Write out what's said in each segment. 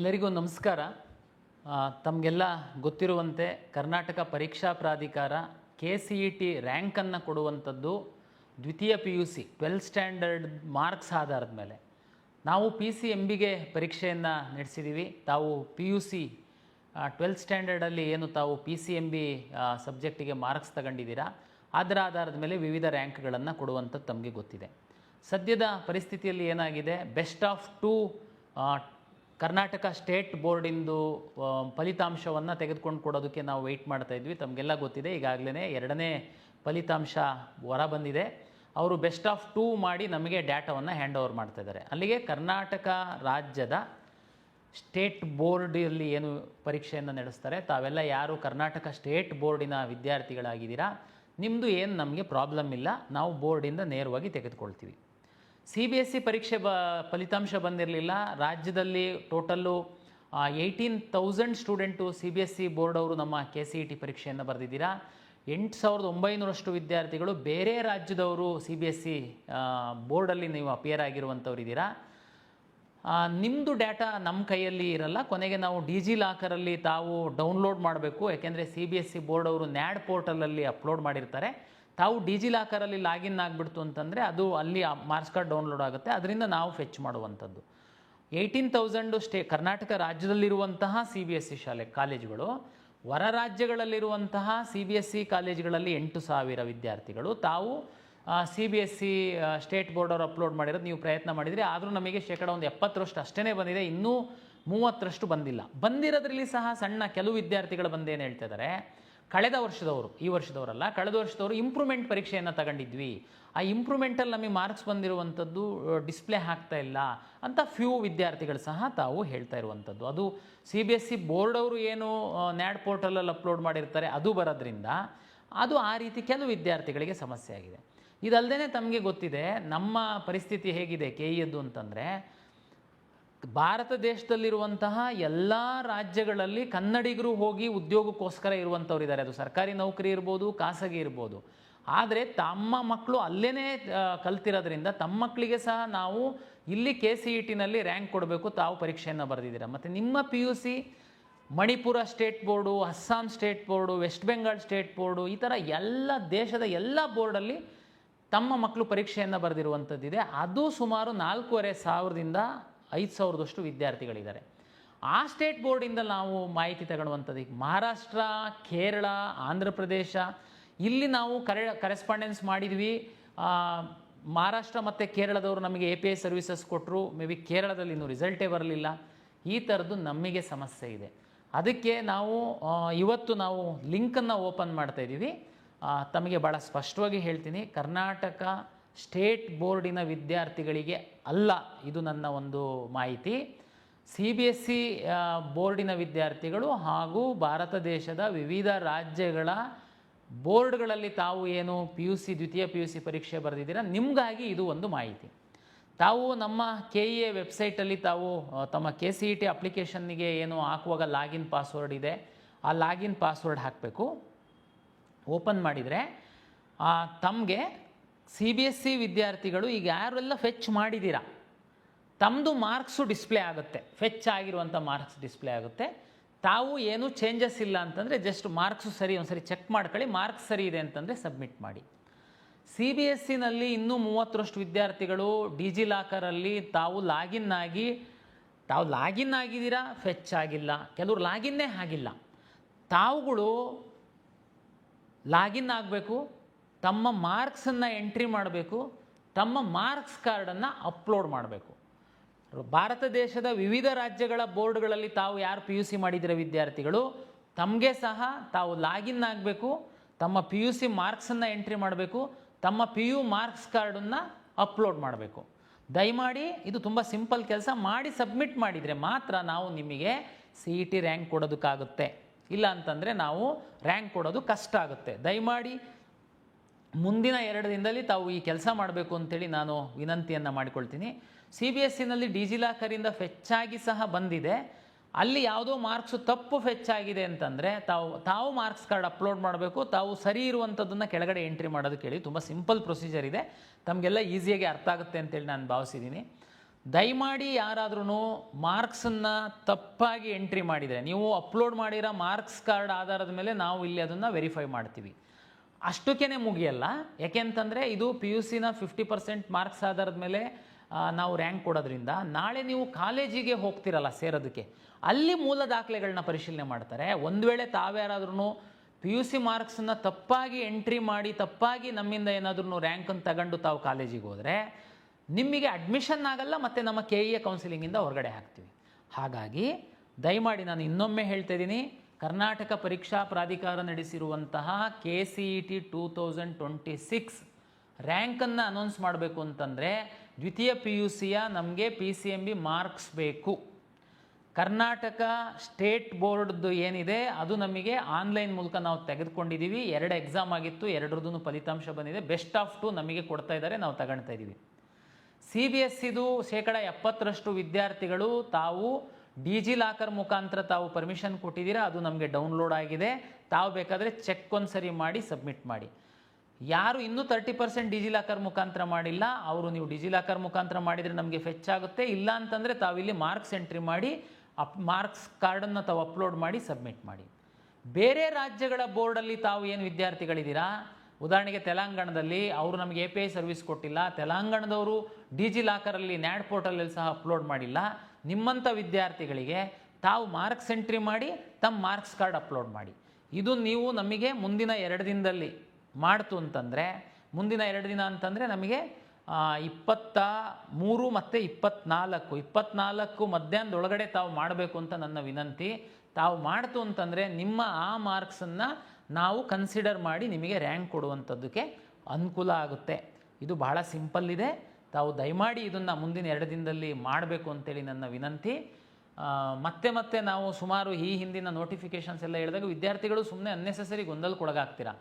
ಎಲ್ಲರಿಗೂ ನಮಸ್ಕಾರ. ತಮಗೆಲ್ಲ ಗೊತ್ತಿರುವಂತೆ ಕರ್ನಾಟಕ ಪರೀಕ್ಷಾ ಪ್ರಾಧಿಕಾರ KCET ರ್ಯಾಂಕನ್ನು ಕೊಡುವಂಥದ್ದು ದ್ವಿತೀಯ PUC 12th ಸ್ಟ್ಯಾಂಡರ್ಡ್ ಮಾರ್ಕ್ಸ್ ಆಧಾರದ ಮೇಲೆ. ನಾವು PCMBಗೆ ಪರೀಕ್ಷೆಯನ್ನು ನಡೆಸಿದ್ದೀವಿ. ತಾವು PUC 12th ಸ್ಟ್ಯಾಂಡರ್ಡಲ್ಲಿ ಏನು ತಾವು PCMB ಸಬ್ಜೆಕ್ಟಿಗೆ ಮಾರ್ಕ್ಸ್ ತಗೊಂಡಿದ್ದೀರಾ, ಅದರ ಆಧಾರದ ಮೇಲೆ ವಿವಿಧ ರ್ಯಾಂಕ್ಗಳನ್ನು ಕೊಡುವಂಥದ್ದು ತಮಗೆ ಗೊತ್ತಿದೆ. ಸದ್ಯದ ಪರಿಸ್ಥಿತಿಯಲ್ಲಿ ಏನಾಗಿದೆ, ಬೆಸ್ಟ್ ಆಫ್ 2 ಕರ್ನಾಟಕ ಸ್ಟೇಟ್ ಬೋರ್ಡಿಂದು ಫಲಿತಾಂಶವನ್ನು ತೆಗೆದುಕೊಂಡು ಕೊಡೋದಕ್ಕೆ ನಾವು ವೆಯ್ಟ್ ಮಾಡ್ತಾಯಿದ್ವಿ. ತಮಗೆಲ್ಲ ಗೊತ್ತಿದೆ, ಈಗಾಗಲೇ 2ನೇ ಫಲಿತಾಂಶ ಹೊರ ಬಂದಿದೆ. ಅವರು ಬೆಸ್ಟ್ ಆಫ್ 2 ಮಾಡಿ ನಮಗೆ ಡೇಟಾವನ್ನು ಹ್ಯಾಂಡ್ ಓವರ್ ಮಾಡ್ತಾಯಿದ್ದಾರೆ. ಅಲ್ಲಿಗೆ ಕರ್ನಾಟಕ ರಾಜ್ಯದ ಸ್ಟೇಟ್ ಬೋರ್ಡಲ್ಲಿ ಏನು ಪರೀಕ್ಷೆಯನ್ನು ನಡೆಸ್ತಾರೆ, ತಾವೆಲ್ಲ ಯಾರು ಕರ್ನಾಟಕ ಸ್ಟೇಟ್ ಬೋರ್ಡಿನ ವಿದ್ಯಾರ್ಥಿಗಳಾಗಿದ್ದೀರಾ, ನಿಮ್ಮದು ಏನು ನಮಗೆ ಪ್ರಾಬ್ಲಮ್ ಇಲ್ಲ, ನಾವು ಬೋರ್ಡಿಂದ ನೇರವಾಗಿ ತೆಗೆದುಕೊಳ್ತೀವಿ. CBSE ಪರೀಕ್ಷೆ ಫಲಿತಾಂಶ ಬಂದಿರಲಿಲ್ಲ. ರಾಜ್ಯದಲ್ಲಿ ಟೋಟಲ್ಲು 18,000 ಸ್ಟೂಡೆಂಟು CBSE ಬೋರ್ಡ್ ಅವರು ನಮ್ಮ KCET ಪರೀಕ್ಷೆಯನ್ನು ಬರೆದಿದ್ದೀರಾ. 8,900 ವಿದ್ಯಾರ್ಥಿಗಳು ಬೇರೆ ರಾಜ್ಯದವರು CBSE ಬೋರ್ಡಲ್ಲಿ ನೀವು ಅಪಿಯರ್ ಆಗಿರುವಂಥವ್ರು ಇದ್ದೀರಾ. ನಿಮ್ಮದು ಡೇಟಾ ನಮ್ಮ ಕೈಯಲ್ಲಿ ಇರಲ್ಲ. ಕೊನೆಗೆ ನಾವು ಡಿಜಿಲಾಕರಲ್ಲಿ ತಾವು ಡೌನ್ಲೋಡ್ ಮಾಡಬೇಕು. ಯಾಕೆಂದರೆ CBSE ಬೋರ್ಡ್ ಅವರು NAD ಪೋರ್ಟಲಲ್ಲಿ ಅಪ್ಲೋಡ್ ಮಾಡಿರ್ತಾರೆ. ತಾವು ಡಿಜಿಲಾಕರಲ್ಲಿ ಲಾಗಿನ್ ಆಗಿಬಿಡ್ತು ಅಂತಂದರೆ ಅದು ಅಲ್ಲಿ ಮಾರ್ಕ್ಸ್ ಕಾರ್ಡ್ ಡೌನ್ಲೋಡ್ ಆಗುತ್ತೆ. ಅದರಿಂದ ನಾವು ಫೆಚ್ ಮಾಡುವಂಥದ್ದು. 18,000 ಕರ್ನಾಟಕ ರಾಜ್ಯದಲ್ಲಿರುವಂತಹ CBSE ಕಾಲೇಜುಗಳು, ಹೊರ ರಾಜ್ಯಗಳಲ್ಲಿರುವಂತಹ CBSE ಕಾಲೇಜುಗಳಲ್ಲಿ 8,000 ವಿದ್ಯಾರ್ಥಿಗಳು. ತಾವು CBSE ಸ್ಟೇಟ್ ಬೋರ್ಡ್ ಅವರು ಅಪ್ಲೋಡ್ ಮಾಡಿರೋದು ನೀವು ಪ್ರಯತ್ನ ಮಾಡಿದರೆ, ಆದರೂ ನಮಗೆ ಶೇಕಡ 70% ಅಷ್ಟೇ ಬಂದಿದೆ, ಇನ್ನೂ 30% ಬಂದಿಲ್ಲ. ಬಂದಿರೋದ್ರಲ್ಲಿ ಸಹ ಸಣ್ಣ ಕೆಲವು ವಿದ್ಯಾರ್ಥಿಗಳು ಬಂದೇನು ಹೇಳ್ತಿದ್ದಾರೆ, ಕಳೆದ ವರ್ಷದವರು, ಈ ವರ್ಷದವರಲ್ಲ, ಕಳೆದ ವರ್ಷದವರು ಇಂಪ್ರೂವ್ಮೆಂಟ್ ಪರೀಕ್ಷೆಯನ್ನು ತಗೊಂಡಿದ್ವಿ, ಆ ಇಂಪ್ರೂವ್ಮೆಂಟಲ್ಲಿ ನಮಗೆ ಮಾರ್ಕ್ಸ್ ಬಂದಿರುವಂಥದ್ದು ಡಿಸ್ಪ್ಲೇ ಆಗ್ತಾ ಇಲ್ಲ ಅಂತ ಫ್ಯೂ ವಿದ್ಯಾರ್ಥಿಗಳು ಸಹ ತಾವು ಹೇಳ್ತಾ ಇರುವಂಥದ್ದು. ಅದು CBSE ಬೋರ್ಡ್ ಅವರು ಏನು NAD ಪೋರ್ಟಲಲ್ಲಿ ಅಪ್ಲೋಡ್ ಮಾಡಿರ್ತಾರೆ ಅದು ಬರೋದ್ರಿಂದ ಅದು ಆ ರೀತಿ ಕೆಲವು ವಿದ್ಯಾರ್ಥಿಗಳಿಗೆ ಸಮಸ್ಯೆ ಆಗಿದೆ. ಇದಲ್ಲದೆ ತಮಗೆ ಗೊತ್ತಿದೆ ನಮ್ಮ ಪರಿಸ್ಥಿತಿ ಹೇಗಿದೆ KEಯದ್ದು ಅಂತಂದರೆ, ಭಾರತ ದೇಶದಲ್ಲಿರುವಂತಹ ಎಲ್ಲ ರಾಜ್ಯಗಳಲ್ಲಿ ಕನ್ನಡಿಗರು ಹೋಗಿ ಉದ್ಯೋಗಕ್ಕೋಸ್ಕರ ಇರುವಂಥವ್ರು ಇದ್ದಾರೆ. ಅದು ಸರ್ಕಾರಿ ನೌಕರಿ ಇರ್ಬೋದು, ಖಾಸಗಿ ಇರ್ಬೋದು. ಆದರೆ ತಮ್ಮ ಮಕ್ಕಳು ಅಲ್ಲೇ ಕಲ್ತಿರೋದ್ರಿಂದ ತಮ್ಮ ಮಕ್ಕಳಿಗೆ ಸಹ ನಾವು ಇಲ್ಲಿ KCETನಲ್ಲಿ ರ್ಯಾಂಕ್ ಕೊಡಬೇಕು, ತಾವು ಪರೀಕ್ಷೆಯನ್ನು ಬರೆದಿದ್ದೀರಾ. ಮತ್ತು ನಿಮ್ಮ PUC Manipur state board, Assam state board, West Bengal state board, ಈ ಥರ ಎಲ್ಲ ದೇಶದ ಎಲ್ಲ ಬೋರ್ಡಲ್ಲಿ ತಮ್ಮ ಮಕ್ಕಳು ಪರೀಕ್ಷೆಯನ್ನು ಬರೆದಿರುವಂಥದ್ದಿದೆ. ಅದು ಸುಮಾರು 4,500ದಿಂದ 5,000 ವಿದ್ಯಾರ್ಥಿಗಳಿದ್ದಾರೆ. ಆ ಸ್ಟೇಟ್ ಬೋರ್ಡಿಂದ ನಾವು ಮಾಹಿತಿ ತಗೊಳ್ಳುವಂಥದ್ದು. ಈಗ ಮಹಾರಾಷ್ಟ್ರ, ಕೇರಳ, ಆಂಧ್ರ ಪ್ರದೇಶ ಇಲ್ಲಿ ನಾವು ಕರೆಸ್ಪಾಂಡೆನ್ಸ್ ಮಾಡಿದ್ವಿ. ಮಹಾರಾಷ್ಟ್ರ ಮತ್ತು ಕೇರಳದವರು ನಮಗೆ API ಸರ್ವಿಸಸ್ ಕೊಟ್ಟರು. ಮೇ ಬಿ ಕೇರಳದಲ್ಲಿ ಇನ್ನೂ ರಿಸಲ್ಟೇ ಬರಲಿಲ್ಲ. ಈ ಥರದ್ದು ನಮಗೆ ಸಮಸ್ಯೆ ಇದೆ. ಅದಕ್ಕೆ ನಾವು ಇವತ್ತು ನಾವು ಲಿಂಕನ್ನು ಓಪನ್ ಮಾಡ್ತಾಯಿದ್ದೀವಿ. ತಮಗೆ ಭಾಳ ಸ್ಪಷ್ಟವಾಗಿ ಹೇಳ್ತೀನಿ, ಕರ್ನಾಟಕ ಸ್ಟೇಟ್ ಬೋರ್ಡಿನ ವಿದ್ಯಾರ್ಥಿಗಳಿಗೆ ಅಲ್ಲ ಇದು ನನ್ನ ಒಂದು ಮಾಹಿತಿ. CBSE ಬೋರ್ಡಿನ ವಿದ್ಯಾರ್ಥಿಗಳು ಹಾಗೂ ಭಾರತ ದೇಶದ ವಿವಿಧ ರಾಜ್ಯಗಳ ಬೋರ್ಡ್ಗಳಲ್ಲಿ ತಾವು ಏನು PUC ದ್ವಿತೀಯ PUC ಪರೀಕ್ಷೆ ಬರೆದಿದ್ದೀರಾ, ನಿಮಗಾಗಿ ಇದು ಒಂದು ಮಾಹಿತಿ. ತಾವು ನಮ್ಮ KEA ವೆಬ್ಸೈಟಲ್ಲಿ ತಾವು ತಮ್ಮ KCET ಅಪ್ಲಿಕೇಶನ್ನಿಗೆ ಏನು ಹಾಕುವಾಗ ಲಾಗಿನ್ ಪಾಸ್ವರ್ಡ್ ಇದೆ, ಆ ಲಾಗಿನ್ ಪಾಸ್ವರ್ಡ್ ಹಾಕಬೇಕು. ಓಪನ್ ಮಾಡಿದರೆ ತಮಗೆ CBSE ವಿದ್ಯಾರ್ಥಿಗಳು ಈಗ ಯಾರೆಲ್ಲ ಫೆಚ್ ಮಾಡಿದ್ದೀರಾ ತಮ್ಮದು ಮಾರ್ಕ್ಸು ಡಿಸ್ಪ್ಲೇ ಆಗುತ್ತೆ, ಫೆಚ್ ಆಗಿರುವಂಥ ಮಾರ್ಕ್ಸ್ ಡಿಸ್ಪ್ಲೇ ಆಗುತ್ತೆ. ತಾವು ಏನೂ ಚೇಂಜಸ್ ಇಲ್ಲ ಅಂತಂದರೆ ಜಸ್ಟ್ ಮಾರ್ಕ್ಸು ಸರಿ ಒಂದ್ಸರಿ ಚೆಕ್ ಮಾಡ್ಕೊಳ್ಳಿ, ಮಾರ್ಕ್ಸ್ ಸರಿ ಇದೆ ಅಂತಂದರೆ ಸಬ್ಮಿಟ್ ಮಾಡಿ. CBSEನಲ್ಲಿ ಇನ್ನೂ 30 ವಿದ್ಯಾರ್ಥಿಗಳು ಡಿಜಿಲಾಕರಲ್ಲಿ ತಾವು ಲಾಗಿನ್ ಆಗಿದ್ದೀರಾ, ಫೆಚ್ ಆಗಿಲ್ಲ. ಕೆಲವರು ಲಾಗಿನ್ನೇ ಆಗಿಲ್ಲ. ತಾವುಗಳು ಲಾಗಿನ್ ಆಗಬೇಕು, ತಮ್ಮ ಮಾರ್ಕ್ಸನ್ನು ಎಂಟ್ರಿ ಮಾಡಬೇಕು, ತಮ್ಮ ಮಾರ್ಕ್ಸ್ ಕಾರ್ಡನ್ನು ಅಪ್ಲೋಡ್ ಮಾಡಬೇಕು. ಭಾರತ ದೇಶದ ವಿವಿಧ ರಾಜ್ಯಗಳ ಬೋರ್ಡ್ಗಳಲ್ಲಿ ತಾವು ಯಾರು PUC ಮಾಡಿದಿರೋ ವಿದ್ಯಾರ್ಥಿಗಳು ತಮಗೆ ಸಹ ತಾವು ಲಾಗಿನ್ ಆಗಬೇಕು, ತಮ್ಮ PUC ಮಾರ್ಕ್ಸನ್ನು ಎಂಟ್ರಿ ಮಾಡಬೇಕು, ತಮ್ಮ PU ಮಾರ್ಕ್ಸ್ ಕಾರ್ಡನ್ನು ಅಪ್ಲೋಡ್ ಮಾಡಬೇಕು. ದಯಮಾಡಿ ಇದು ತುಂಬ ಸಿಂಪಲ್ ಕೆಲಸ. ಮಾಡಿ ಸಬ್ಮಿಟ್ ಮಾಡಿದರೆ ಮಾತ್ರ ನಾವು ನಿಮಗೆ CET ರ್ಯಾಂಕ್ ಕೊಡೋದಕ್ಕಾಗುತ್ತೆ. ಇಲ್ಲ ಅಂತಂದರೆ ನಾವು ರ್ಯಾಂಕ್ ಕೊಡೋದು ಕಷ್ಟ ಆಗುತ್ತೆ. ದಯಮಾಡಿ ಮುಂದಿನ 2 ದಿನದಲ್ಲಿ ತಾವು ಈ ಕೆಲಸ ಮಾಡಬೇಕು ಅಂತೇಳಿ ನಾನು ವಿನಂತಿಯನ್ನು ಮಾಡಿಕೊಳ್ತೀನಿ. CBSEನಲ್ಲಿ ಡಿಜಿಲಾಕರಿಂದ ಫೆಚ್ಚಾಗಿ ಸಹ ಬಂದಿದೆ. ಅಲ್ಲಿ ಯಾವುದೋ ಮಾರ್ಕ್ಸು ತಪ್ಪು ಫೆಚ್ಚಾಗಿದೆ ಅಂತಂದರೆ ತಾವು ಮಾರ್ಕ್ಸ್ ಕಾರ್ಡ್ ಅಪ್ಲೋಡ್ ಮಾಡಬೇಕು. ತಾವು ಸರಿ ಇರುವಂಥದ್ದನ್ನು ಕೆಳಗಡೆ ಎಂಟ್ರಿ ಮಾಡೋದಕ್ಕೆ ಹೇಳಿ. ತುಂಬ ಸಿಂಪಲ್ ಪ್ರೊಸೀಜರ್ ಇದೆ, ತಮಗೆಲ್ಲ ಈಸಿಯಾಗಿ ಅರ್ಥ ಆಗುತ್ತೆ ಅಂತೇಳಿ ನಾನು ಭಾವಿಸಿದ್ದೀನಿ. ದಯಮಾಡಿ ಯಾರಾದ್ರೂ ಮಾರ್ಕ್ಸನ್ನು ತಪ್ಪಾಗಿ ಎಂಟ್ರಿ ಮಾಡಿದರೆ, ನೀವು ಅಪ್ಲೋಡ್ ಮಾಡಿರೋ ಮಾರ್ಕ್ಸ್ ಕಾರ್ಡ್ ಆಧಾರದ ಮೇಲೆ ನಾವು ಇಲ್ಲಿ ಅದನ್ನು ವೆರಿಫೈ ಮಾಡ್ತೀವಿ. ಅಷ್ಟಕ್ಕೇ ಮುಗಿಯಲ್ಲ. ಯಾಕೆಂತಂದರೆ ಇದು PUCನ 50% ಮಾರ್ಕ್ಸ್ ಆಧಾರದ ಮೇಲೆ ನಾವು ರ್ಯಾಂಕ್ ಕೊಡೋದ್ರಿಂದ ನಾಳೆ ನೀವು ಕಾಲೇಜಿಗೆ ಹೋಗ್ತಿರಲ್ಲ ಸೇರೋದಕ್ಕೆ, ಅಲ್ಲಿ ಮೂಲ ದಾಖಲೆಗಳನ್ನ ಪರಿಶೀಲನೆ ಮಾಡ್ತಾರೆ. ಒಂದು ವೇಳೆ ತಾವ್ಯಾರಾದ್ರೂ PUC ಮಾರ್ಕ್ಸನ್ನು ತಪ್ಪಾಗಿ ಎಂಟ್ರಿ ಮಾಡಿ ತಪ್ಪಾಗಿ ನಮ್ಮಿಂದ ಏನಾದ್ರೂ ರ್ಯಾಂಕನ್ನು ತಗೊಂಡು ತಾವು ಕಾಲೇಜಿಗೆ ಹೋದರೆ ನಿಮಗೆ ಅಡ್ಮಿಷನ್ ಆಗಲ್ಲ, ಮತ್ತು ನಮ್ಮ KEA ಕೌನ್ಸಿಲಿಂಗಿಂದ ಹೊರಗಡೆ ಹಾಕ್ತೀವಿ. ಹಾಗಾಗಿ ದಯಮಾಡಿ ನಾನು ಇನ್ನೊಮ್ಮೆ ಹೇಳ್ತಾ ಇದ್ದೀನಿ, ಕರ್ನಾಟಕ ಪರೀಕ್ಷಾ ಪ್ರಾಧಿಕಾರ ನಡೆಸಿರುವಂತಹ KCET 2026 ರ್ಯಾಂಕನ್ನು ಅನೌನ್ಸ್ ಮಾಡಬೇಕು ಅಂತಂದರೆ ದ್ವಿತೀಯ PUCಯ ನಮಗೆ PCMB ಮಾರ್ಕ್ಸ್ ಬೇಕು. ಕರ್ನಾಟಕ ಸ್ಟೇಟ್ ಬೋರ್ಡ್ದು ಏನಿದೆ ಅದು ನಮಗೆ ಆನ್ಲೈನ್ ಮೂಲಕ ನಾವು ತೆಗೆದುಕೊಂಡಿದ್ದೀವಿ. 2 ಎಕ್ಸಾಮ್ ಆಗಿತ್ತು, ಎರಡರದ್ದು ಫಲಿತಾಂಶ ಬಂದಿದೆ. ಬೆಸ್ಟ್ ಆಫ್ 2 ನಮಗೆ ಕೊಡ್ತಾ ಇದ್ದಾರೆ, ನಾವು ತಗೊಳ್ತಾ ಇದ್ದೀವಿ. CBSEದು 70% ವಿದ್ಯಾರ್ಥಿಗಳು ತಾವು ಡಿಜಿಲಾಕರ್ ಮುಖಾಂತರ ತಾವು ಪರ್ಮಿಷನ್ ಕೊಟ್ಟಿದ್ದೀರಾ, ಅದು ನಮಗೆ ಡೌನ್ಲೋಡ್ ಆಗಿದೆ. ತಾವು ಬೇಕಾದರೆ ಚೆಕ್ ಒಂದು ಸರಿ ಮಾಡಿ ಸಬ್ಮಿಟ್ ಮಾಡಿ. ಯಾರು ಇನ್ನೂ 30% ಡಿಜಿಲಾಕರ್ ಮುಖಾಂತರ ಮಾಡಿಲ್ಲ ಅವರು ನೀವು ಡಿಜಿಲಾಕರ್ ಮುಖಾಂತರ ಮಾಡಿದರೆ ನಮಗೆ ಫೆಚ್ ಆಗುತ್ತೆ. ಇಲ್ಲ ಅಂತಂದರೆ ತಾವಿಲ್ಲಿ ಮಾರ್ಕ್ಸ್ ಎಂಟ್ರಿ ಮಾಡಿ ಮಾರ್ಕ್ಸ್ ಕಾರ್ಡನ್ನು ತಾವು ಅಪ್ಲೋಡ್ ಮಾಡಿ ಸಬ್ಮಿಟ್ ಮಾಡಿ. ಬೇರೆ ರಾಜ್ಯಗಳ ಬೋರ್ಡಲ್ಲಿ ತಾವು ಏನು ವಿದ್ಯಾರ್ಥಿಗಳಿದ್ದೀರಾ, ಉದಾಹರಣೆಗೆ ತೆಲಂಗಾಣದಲ್ಲಿ ಅವರು ನಮಗೆ API ಸರ್ವಿಸ್ ಕೊಟ್ಟಿಲ್ಲ, ತೆಲಂಗಾಣದವರು ಡಿಜಿಲಾಕರಲ್ಲಿ ನ್ಯಾಡ್ ಪೋರ್ಟಲಲ್ಲಿ ಸಹ ಅಪ್ಲೋಡ್ ಮಾಡಿಲ್ಲ. ನಿಮ್ಮಂಥ ವಿದ್ಯಾರ್ಥಿಗಳಿಗೆ ತಾವು ಮಾರ್ಕ್ಸ್ ಎಂಟ್ರಿ ಮಾಡಿ ತಮ್ಮ ಮಾರ್ಕ್ಸ್ ಕಾರ್ಡ್ ಅಪ್ಲೋಡ್ ಮಾಡಿ. ಇದು ನೀವು ನಮಗೆ ಮುಂದಿನ 2 ದಿನದಲ್ಲಿ ಮಾಡ್ತು ಅಂತಂದರೆ, ಮುಂದಿನ 2 ದಿನ ಅಂತಂದರೆ ನಮಗೆ 23 ಮತ್ತು 24 ಮಧ್ಯಾಹ್ನದೊಳಗಡೆ ತಾವು ಮಾಡಬೇಕು ಅಂತ ನನ್ನ ವಿನಂತಿ. ತಾವು ಮಾಡ್ತು ಅಂತಂದರೆ ನಿಮ್ಮ ಆ ಮಾರ್ಕ್ಸನ್ನು ನಾವು ಕನ್ಸಿಡರ್ ಮಾಡಿ ನಿಮಗೆ ರ್ಯಾಂಕ್ ಕೊಡುವಂಥದ್ದಕ್ಕೆ ಅನುಕೂಲ ಆಗುತ್ತೆ. ಇದು ಬಹಳ ಸಿಂಪಲ್ ಇದೆ. ತಾವು ದಯಮಾಡಿ ಇದನ್ನು ಮುಂದಿನ 2 ದಿನದಲ್ಲಿ ಮಾಡಬೇಕು ಅಂತೇಳಿ ನನ್ನ ವಿನಂತಿ. ಮತ್ತೆ ನಾವು ಸುಮಾರು ಈ ಹಿಂದಿನ ನೋಟಿಫಿಕೇಷನ್ಸ್ ಎಲ್ಲ ಹೇಳಿದಾಗ ವಿದ್ಯಾರ್ಥಿಗಳು ಸುಮ್ಮನೆ ಅನ್ನೆಸೆಸರಿ ಗೊಂದಲಕ್ಕೊಳಗಾಗ್ತೀರಾ.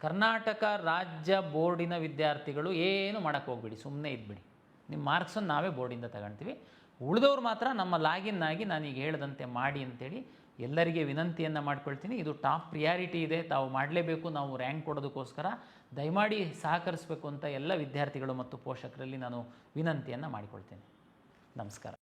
ಕರ್ನಾಟಕ ರಾಜ್ಯ ಬೋರ್ಡಿನ ವಿದ್ಯಾರ್ಥಿಗಳು ಏನು ಮಾಡೋಕ್ಕೆ ಹೋಗ್ಬಿಡಿ, ಸುಮ್ಮನೆ ಇದ್ಬಿಡಿ. ನಿಮ್ಮ ಮಾರ್ಕ್ಸನ್ನು ನಾವೇ ಬೋರ್ಡಿಂದ ತಗೊಳ್ತೀವಿ. ಉಳಿದವ್ರು ಮಾತ್ರ ನಮ್ಮ ಲಾಗಿನ್ ಆಗಿ ನಾನೀಗ ಹೇಳ್ದಂತೆ ಮಾಡಿ ಅಂತೇಳಿ ಎಲ್ಲರಿಗೆ ವಿನಂತಿಯನ್ನು ಮಾಡ್ಕೊಳ್ತೀನಿ. ಇದು ಟಾಪ್ ಪ್ರಿಯಾರಿಟಿ ಇದೆ, ತಾವು ಮಾಡಲೇಬೇಕು. ನಾವು ರ್ಯಾಂಕ್ ಕೊಡೋದಕ್ಕೋಸ್ಕರ ದಯಮಾಡಿ ಸಹಕರಿಸಬೇಕು ಅಂತ ಎಲ್ಲ ವಿದ್ಯಾರ್ಥಿಗಳು ಮತ್ತು ಪೋಷಕರಲ್ಲಿ ನಾನು ವಿನಂತಿಯನ್ನು ಮಾಡಿಕೊಳ್ತೇನೆ. ನಮಸ್ಕಾರ.